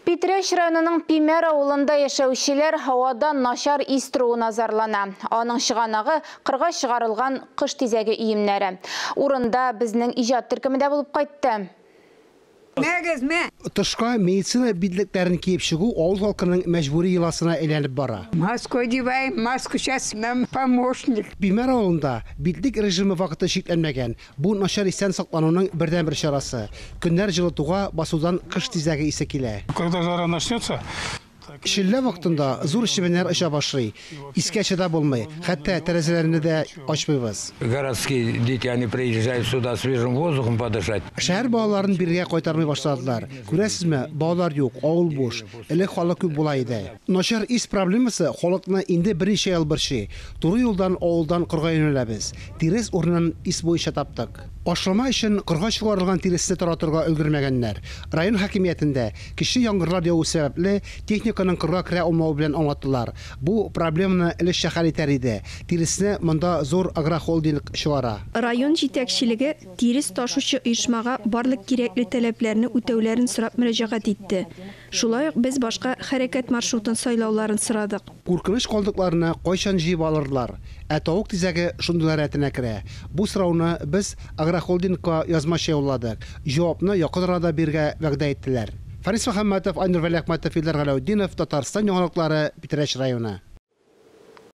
Питреш районының Пимер ауылында яшәүчеләр һавадан начар ис торуы назарлана. Аның чыганагы кырга чыгарылган кыш тизәге иемнәре. Урында безнең иҗат төркемендә булып кайтты. Тышка медицина бидлекләрен киеп чыгу авыл халкының мәҗбүри йоласына әйләнеп бара. Маску одеваем, маску сейчас нам помощник. Пимер авылында бидлек режимы вакыты шикләнмәгән. Бу начар исән саклануның бердәнбер чарасы. Көннәр җылытуга басудан кыш тизәге исе килә. Когда жара начнется, Шиллә вакытында зур чебеннәр оча башлый. Искә чыда булмый. Хәтта тәрәзәләрне дә ачмыйбыз. Городские дети, они приезжают сюда свежим воздухом подышать. Шәһәр балаларын биргә кайтармый башладылар. Күрәсезме, балалар юк, авыл буш. Элек халык күп була иде. Начар ис проблемасы халыкны инде берничә ел борчый. Туры юлдан авылдан кырга юнәләбез. Тирес урынын ис буенча таптык. Ашлама өчен кырга чыгарылган тиресне таратырга өлгермәгәннәр. Район хакимиятендә кече яңгырлар яву сәбәпле техниканың кырга керә алмавы белән аңлаттылар. Бу проблеманы элек шәһәр итәр иде. Тиресне монда зур агрохолдинг чыгара. Район җитәкчелеге тирес ташучы оешмага барлык кирәкле таләпләрне үтәүләрен сорап мөрәҗәгать итте. Шулай ук без башка хәрәкәт маршрутын сайлауларын сорадык. Куркыныч калдыкларны кайчан җыеп алырлар? Тавык тизәге шундыйлар рәтенә керә. Бу сорауны без агрохолдингка язмача юлладык. Җавапны якын арада бирергә вәгъдә иттеләр. Фарис Мөхәммәтов, Айнур Вәлиәхмәтов, Илдар Галәүддинов, Татарстан яңалыклары, Питрәш районы.